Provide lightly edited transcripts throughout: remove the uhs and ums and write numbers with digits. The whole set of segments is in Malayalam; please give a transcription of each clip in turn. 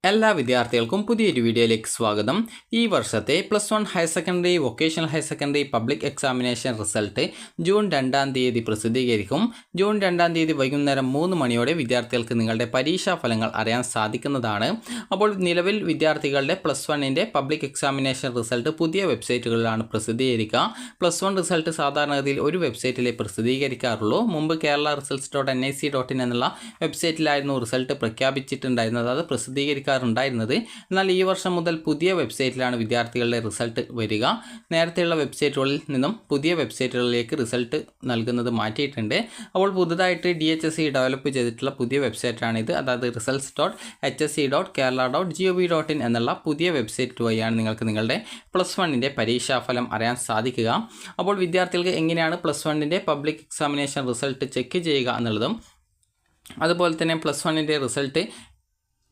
എല്ലാ വിദ്യാർത്ഥികൾക്കും പുതിയൊരു വീഡിയോയിലേക്ക് സ്വാഗതം. ഈ വർഷത്തെ +1 higher secondary, vocational higher secondary public examination result June 2-ാം തീയതി പ്രസിദ്ധീകരിക്കും. ജൂൺ 2-ാം തീയതി വൈകുന്നേരം 3 മണിയോടെ വിദ്യാർത്ഥികൾക്ക് നിങ്ങളുടെ പരീക്ഷാ ഫലങ്ങൾ അറിയാൻ സാധിക്കുന്നതാണ്. അപ്പോൾ നിലവിൽ വിദ്യാർത്ഥികളുടെ +1ൻ്റെ പബ്ലിക് എക്സാമിനേഷൻ റിസൾട്ട് പുതിയ വെബ്സൈറ്റുകളിലാണ് പ്രസിദ്ധീകരിക്കുക. +1 റിസൾട്ട് സാധാരണഗതിയിൽ ഒരു വെബ്സൈറ്റിലെ പ്രസിദ്ധീകരിക്കാറുള്ളൂ. മുമ്പ് kerala-results.nic.in എന്നുള്ള വെബ്സൈറ്റിലായിരുന്നു റിസൾട്ട് പ്രഖ്യാപിച്ചിട്ടുണ്ടായിരുന്നത്. അത് പ്രസിദ്ധീകരിക്കാറുണ്ടായിരുന്നത്. എന്നാൽ ഈ വർഷം മുതൽ പുതിയ വെബ്സൈറ്റിലാണ് വിദ്യാർത്ഥികളുടെ റിസൾട്ട് വരിക. നേരത്തെയുള്ള വെബ്സൈറ്റുകളിൽ നിന്നും പുതിയ വെബ്സൈറ്റുകളിലേക്ക് റിസൾട്ട് നൽകുന്നത് മാറ്റിയിട്ടുണ്ട്. അപ്പോൾ പുതുതായിട്ട് DHSE ഡെവലപ്പ് ചെയ്തിട്ടുള്ള പുതിയ വെബ്സൈറ്റാണിത്. അതായത് results.hse.kerala.gov.in എന്നുള്ള പുതിയ വെബ്സൈറ്റ് വഴിയാണ് നിങ്ങൾക്ക് നിങ്ങളുടെ +1ൻ്റെ പരീക്ഷാഫലം അറിയാൻ സാധിക്കുക. അപ്പോൾ വിദ്യാർത്ഥികൾക്ക് എങ്ങനെയാണ് +1ൻ്റെ പബ്ലിക് എക്സാമിനേഷൻ റിസൾട്ട് ചെക്ക് ചെയ്യുക എന്നുള്ളതും, അതുപോലെ തന്നെ +1ൻ്റെ റിസൾട്ട്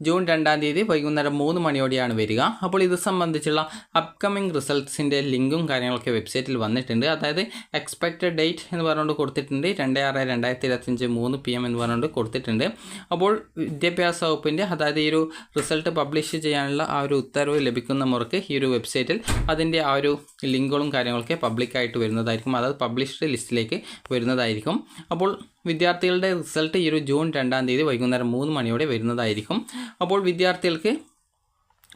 ജൂൺ 2-ാം തീയതി വൈകുന്നേരം 3 മണിയോടെയാണ് വരിക. അപ്പോൾ ഇത് സംബന്ധിച്ചുള്ള അപ്കമിങ് റിസൾട്ട്സിൻ്റെ ലിങ്കും കാര്യങ്ങളൊക്കെ വെബ്സൈറ്റിൽ വന്നിട്ടുണ്ട്. അതായത് എക്സ്പെക്റ്റഡ് ഡേറ്റ് എന്ന് പറഞ്ഞുകൊണ്ട് കൊടുത്തിട്ടുണ്ട്. 2/6/2025 3 PM എന്ന് പറഞ്ഞുകൊണ്ട് കൊടുത്തിട്ടുണ്ട്. അപ്പോൾ വിദ്യാഭ്യാസ വകുപ്പിൻ്റെ, അതായത് ഈ ഒരു റിസൾട്ട് പബ്ലിഷ് ചെയ്യാനുള്ള ആ ഒരു ഉത്തരവ് ലഭിക്കുന്ന മുറക്ക് ഈ ഒരു വെബ്സൈറ്റിൽ അതിൻ്റെ ആ ഒരു ലിങ്കുകളും കാര്യങ്ങളൊക്കെ പബ്ലിക്കായിട്ട് വരുന്നതായിരിക്കും. അതായത് പബ്ലിഷ്ഡ് ലിസ്റ്റിലേക്ക് വരുന്നതായിരിക്കും. അപ്പോൾ വിദ്യാർത്ഥികളുടെ റിസൾട്ട് ഈ ഒരു ജൂൺ 2-ാം തീയതി വൈകുന്നേരം 3 മണിയോടെ വരുന്നതായിരിക്കും. അപ്പോൾ വിദ്യാർത്ഥികൾക്ക്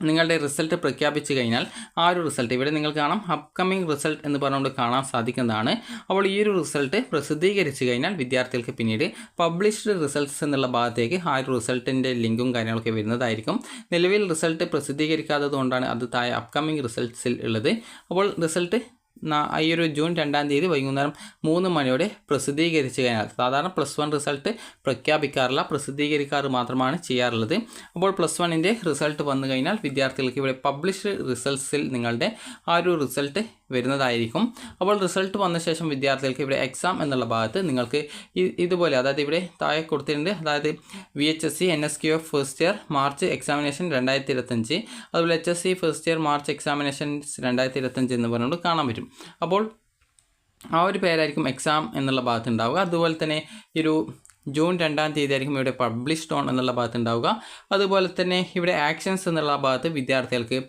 നിങ്ങളുടെ റിസൾട്ട് പ്രഖ്യാപിച്ചു കഴിഞ്ഞാൽ ആ ഒരു റിസൾട്ട് ഇവിടെ നിങ്ങൾക്ക് കാണാം, അപ്കമിങ് റിസൾട്ട് എന്ന് പറഞ്ഞുകൊണ്ട് കാണാൻ സാധിക്കുന്നതാണ്. അപ്പോൾ ഈ ഒരു റിസൾട്ട് പ്രസിദ്ധീകരിച്ചു കഴിഞ്ഞാൽ വിദ്യാർത്ഥികൾക്ക് പിന്നീട് പബ്ലിഷ്ഡ് റിസൾട്ട്സ് എന്നുള്ള ഭാഗത്തേക്ക് ആ ഒരു റിസൾട്ടിൻ്റെ ലിങ്കും കാര്യങ്ങളൊക്കെ വരുന്നതായിരിക്കും. നിലവിൽ റിസൾട്ട് പ്രസിദ്ധീകരിക്കാത്തത് കൊണ്ടാണ് അത് താഴെ അപ്കമിങ് റിസൾട്ട്സിൽ ഉള്ളത്. അപ്പോൾ റിസൾട്ട് ഈ ഒരു ജൂൺ 2-ാം തീയതി വൈകുന്നേരം 3 മണിയോടെ പ്രസിദ്ധീകരിച്ചു കഴിഞ്ഞാൽ, സാധാരണ +1 റിസൾട്ട് പ്രഖ്യാപിക്കാറില്ല, പ്രസിദ്ധീകരിക്കാറ് മാത്രമാണ് ചെയ്യാറുള്ളത്. അപ്പോൾ +1ൻ്റെ റിസൾട്ട് വന്നു കഴിഞ്ഞാൽ വിദ്യാർത്ഥികൾക്ക് ഇവിടെ പബ്ലിഷ്ഡ് റിസൾട്ട്സിൽ നിങ്ങളുടെ ആ ഒരു റിസൾട്ട് വരുന്നതായിരിക്കും. അപ്പോൾ റിസൾട്ട് വന്ന ശേഷം വിദ്യാർത്ഥികൾക്ക് ഇവിടെ എക്സാം എന്നുള്ള ഭാഗത്ത് നിങ്ങൾക്ക് ഇതുപോലെ, അതായത് ഇവിടെ താഴെ കൊടുത്തിട്ടുണ്ട്, അതായത് VHSE NSQF first year March examination 2025, അതുപോലെ HSE first year March examination 2025 എന്ന് പറഞ്ഞുകൊണ്ട് കാണാൻ പറ്റും. അപ്പോൾ ആ ഒരു പേരായിരിക്കും എക്സാം എന്നുള്ള ഭാഗത്ത് ഉണ്ടാവുക. അതുപോലെ തന്നെ ഒരു ജൂൺ 2-ാം തീയതി ആയിരിക്കും ഇവിടെ പബ്ലിഷ്ഡ് ഓൺ എന്നുള്ള ഭാഗത്ത് ഉണ്ടാവുക. അതുപോലെ തന്നെ ഇവിടെ ആക്ഷൻസ് എന്നുള്ള ഭാഗത്ത് വിദ്യാർത്ഥികൾക്ക്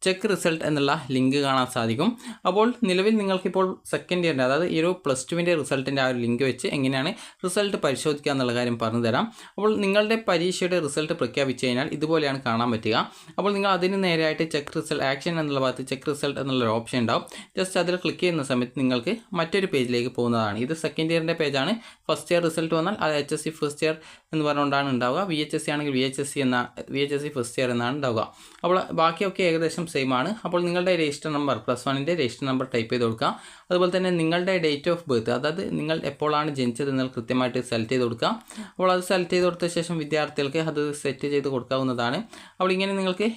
ചെക്ക് റിസൾട്ട് എന്നുള്ള ലിങ്ക് കാണാൻ സാധിക്കും. അപ്പോൾ നിലവിൽ നിങ്ങൾക്കിപ്പോൾ സെക്കൻഡ് ഇയറിൻ്റെ, അതായത് ഈ ഒരു +2ൻ്റെ റിസൾട്ടിൻ്റെ ആ ഒരു ലിങ്ക് വെച്ച് എങ്ങനെയാണ് റിസൾട്ട് പരിശോധിക്കുക എന്നുള്ള കാര്യം പറഞ്ഞു തരാം. അപ്പോൾ നിങ്ങളുടെ പരീക്ഷയുടെ റിസൾട്ട് പ്രഖ്യാപിച്ചു കഴിഞ്ഞാൽ ഇതുപോലെയാണ് കാണാൻ പറ്റുക. അപ്പോൾ നിങ്ങൾ അതിന് നേരെയായിട്ട് ചെക്ക് റിസൾട്ട് ആക്ഷൻ എന്നുള്ള ഭാഗത്ത് ചെക്ക് റിസൾട്ട് എന്നുള്ളൊരു ഓപ്ഷൻ ഉണ്ടാവും. ജസ്റ്റ് അതിൽ ക്ലിക്ക് ചെയ്യുന്ന സമയത്ത് നിങ്ങൾക്ക് മറ്റൊരു പേജിലേക്ക് പോകുന്നതാണ്. ഇത് സെക്കൻഡ് ഇയറിൻ്റെ പേജാണ്. ഫസ്റ്റ് ഇയർ റിസൾട്ട് വന്നാൽ അത് HSE ഫസ്റ്റ് ഇയർ എന്ന് പറഞ്ഞുകൊണ്ടാണ് ഉണ്ടാവുക. VHSE ആണെങ്കിൽ VHSE ഫസ്റ്റ് ഇയർ എന്നാണ് ഉണ്ടാവുക. അപ്പോൾ ബാക്കിയൊക്കെ ഏകദേശം സെയിം ആണ്. അപ്പോൾ നിങ്ങളുടെ രജിസ്റ്റർ നമ്പർ, +1ൻ്റെ രജിസ്റ്റർ നമ്പർ ടൈപ്പ് ചെയ്ത് കൊടുക്കുക. അതുപോലെ തന്നെ നിങ്ങളുടെ ഡേറ്റ് ഓഫ് ബർത്ത്, അതായത് നിങ്ങൾ എപ്പോഴാണ് ജനിച്ചത് എന്നാൽ കൃത്യമായിട്ട് സെലക്ട് ചെയ്ത് കൊടുക്കുക. അപ്പോൾ അത് സെലക്ട് ചെയ്ത് കൊടുത്ത ശേഷം വിദ്യാർത്ഥികൾക്ക് അത് സെറ്റ് ചെയ്ത് കൊടുക്കാവുന്നതാണ്. അപ്പോൾ ഇങ്ങനെ നിങ്ങൾക്ക്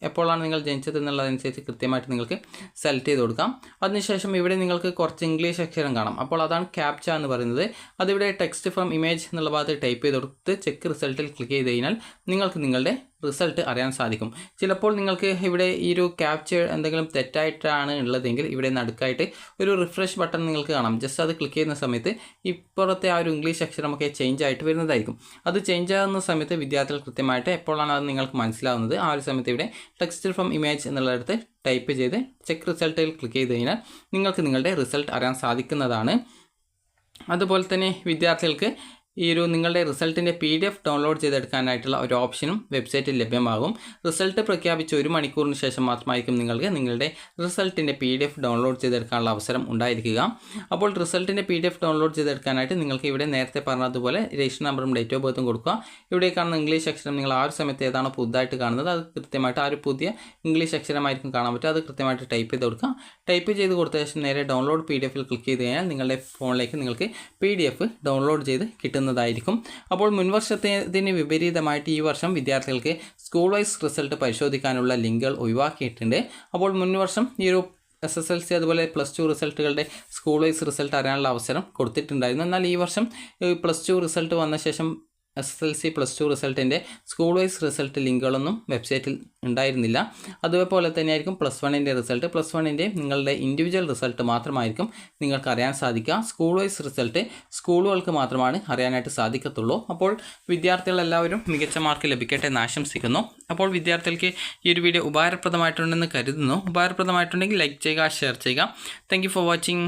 എപ്പോഴാണ് നിങ്ങൾ ജനിച്ചത് എന്നുള്ളതനുസരിച്ച് കൃത്യമായിട്ട് നിങ്ങൾക്ക് സെലക്ട് ചെയ്ത് കൊടുക്കാം. അതിനുശേഷം ഇവിടെ നിങ്ങൾക്ക് കുറച്ച് ഇംഗ്ലീഷ് അക്ഷരം കാണാം. അപ്പോൾ അതാണ് ക്യാപ്ച എന്ന് പറയുന്നത്. അതിവിടെ ടെക്സ്റ്റ് ഫ്രം ഇമേജ് എന്നുള്ള ഭാഗത്ത് ടൈപ്പ് ചെയ്ത് കൊടുത്ത് ചെക്ക് റിസൾട്ടിൽ ക്ലിക്ക് ചെയ്ത് കഴിഞ്ഞാൽ നിങ്ങൾക്ക് നിങ്ങളുടെ റിസൾട്ട് അറിയാൻ സാധിക്കും. ചിലപ്പോൾ നിങ്ങൾക്ക് ഇവിടെ ഈ ഒരു ക്യാപ്ചർ എന്തെങ്കിലും തെറ്റായിട്ടാണ് ഉള്ളതെങ്കിൽ ഇവിടെ നടുക്കായിട്ട് ഒരു റിഫ്രഷ് ബട്ടൺ നിങ്ങൾക്ക് കാണാം. ജസ്റ്റ് അത് ക്ലിക്ക് ചെയ്യുന്ന സമയത്ത് ഇപ്പുറത്തെ ആ ഒരു ഇംഗ്ലീഷ് അക്ഷരമൊക്കെ ചേഞ്ച് ആയിട്ട് വരുന്നതായിരിക്കും. അത് ചേഞ്ച് ആകുന്ന സമയത്ത് വിദ്യാർത്ഥികൾ കൃത്യമായിട്ട് എപ്പോഴാണ് അത് നിങ്ങൾക്ക് മനസ്സിലാവുന്നത് ആ ഒരു സമയത്ത് ഇവിടെ ടെക്സ്റ്റ് ഫ്രം ഇമേജ് എന്നുള്ളിടത്ത് ടൈപ്പ് ചെയ്ത് ചെക്ക് റിസൾട്ടിൽ ക്ലിക്ക് ചെയ്ത് കഴിഞ്ഞാൽ നിങ്ങൾക്ക് നിങ്ങളുടെ റിസൾട്ട് അറിയാൻ സാധിക്കുന്നതാണ്. അതുപോലെ തന്നെ വിദ്യാർത്ഥികൾക്ക് ഈ ഒരു നിങ്ങളുടെ റിസൾട്ടിൻ്റെ PDF ഡൗൺലോഡ് ചെയ്തെടുക്കാനായിട്ടുള്ള ഒരു ഓപ്ഷനും വെബ്സൈറ്റിൽ ലഭ്യമാകും. റിസൾട്ട് പ്രഖ്യാപിച്ച് 1 മണിക്കൂറിന് ശേഷം മാത്രമായിരിക്കും നിങ്ങൾക്ക് നിങ്ങളുടെ റിസൾട്ടിൻ്റെ PDF ഡൗൺലോഡ് ചെയ്തെടുക്കാനുള്ള അവസരം ഉണ്ടായിരിക്കുക. അപ്പോൾ റിസൾട്ടിൻ്റെ PDF ഡൗൺലോഡ് ചെയ്തെടുക്കാനായിട്ട് നിങ്ങൾക്ക് ഇവിടെ നേരത്തെ പറഞ്ഞതുപോലെ രജിസ്റ്റർ നമ്പറും ഡേറ്റ് ഓഫ് ബർത്തും കൊടുക്കുക. ഇവിടെ കാണുന്ന ഇംഗ്ലീഷ് അക്ഷരം നിങ്ങൾ ആ ഒരു സമയത്ത് ഏതാണോ പുതുതായിട്ട് കാണുന്നത് അത് കൃത്യമായിട്ട് ആ ഒരു പുതിയ ഇംഗ്ലീഷ് അക്ഷരമായിരിക്കും കാണാൻ പറ്റുക. അത് കൃത്യമായിട്ട് ടൈപ്പ് ചെയ്ത് കൊടുക്കുക. ടൈപ്പ് ചെയ്ത് കൊടുത്ത ശേഷം നേരെ ഡൗൺലോഡ് PDFൽ ക്ലിക്ക് ചെയ്ത് കഴിഞ്ഞാൽ നിങ്ങളുടെ ഫോണിലേക്ക് നിങ്ങൾക്ക് PDF ഡൗൺലോഡ് ചെയ്ത് കിട്ടുന്നതായിരിക്കും. അപ്പോൾ മുൻവർഷത്തിന് വിപരീതമായിട്ട് ഈ വർഷം വിദ്യാർത്ഥികൾക്ക് സ്കൂൾ വൈസ് റിസൾട്ട് പരിശോധിക്കാനുള്ള ലിങ്കുകൾ ഒഴിവാക്കിയിട്ടുണ്ട്. അപ്പോൾ മുൻവർഷം ഈ ഒരു SSLC അതുപോലെ +2 റിസൾട്ടുകളുടെ സ്കൂൾ വൈസ് റിസൾട്ട് അറിയാനുള്ള അവസരം കൊടുത്തിട്ടുണ്ടായിരുന്നു. എന്നാൽ ഈ വർഷം +2 റിസൾട്ട് വന്ന ശേഷം SSLC +2 റിസൾട്ടിൻ്റെ സ്കൂൾ വൈസ് റിസൾട്ട് ലിങ്കുകളൊന്നും വെബ്സൈറ്റിൽ ഉണ്ടായിരുന്നില്ല. അതുപോലെ തന്നെയായിരിക്കും +1ൻ്റെ റിസൾട്ട്. +1ൻ്റെ നിങ്ങളുടെ ഇൻഡിവിജ്വൽ റിസൾട്ട് മാത്രമായിരിക്കും നിങ്ങൾക്ക് അറിയാൻ സാധിക്കുക. സ്കൂൾ വൈസ് റിസൾട്ട് സ്കൂളുകൾക്ക് മാത്രമാണ് അറിയാനായിട്ട് സാധിക്കത്തുള്ളൂ. അപ്പോൾ വിദ്യാർത്ഥികളെല്ലാവരും മികച്ച മാർക്ക് ലഭിക്കട്ടെ എന്ന് ആശംസിക്കുന്നു. അപ്പോൾ വിദ്യാർത്ഥികൾക്ക് ഈ ഒരു വീഡിയോ ഉപകാരപ്രദമായിട്ടുണ്ടെന്ന് കരുതുന്നു. ഉപകാരപ്രദമായിട്ടുണ്ടെങ്കിൽ ലൈക്ക് ചെയ്യുക, ഷെയർ ചെയ്യുക. Thank you for watching.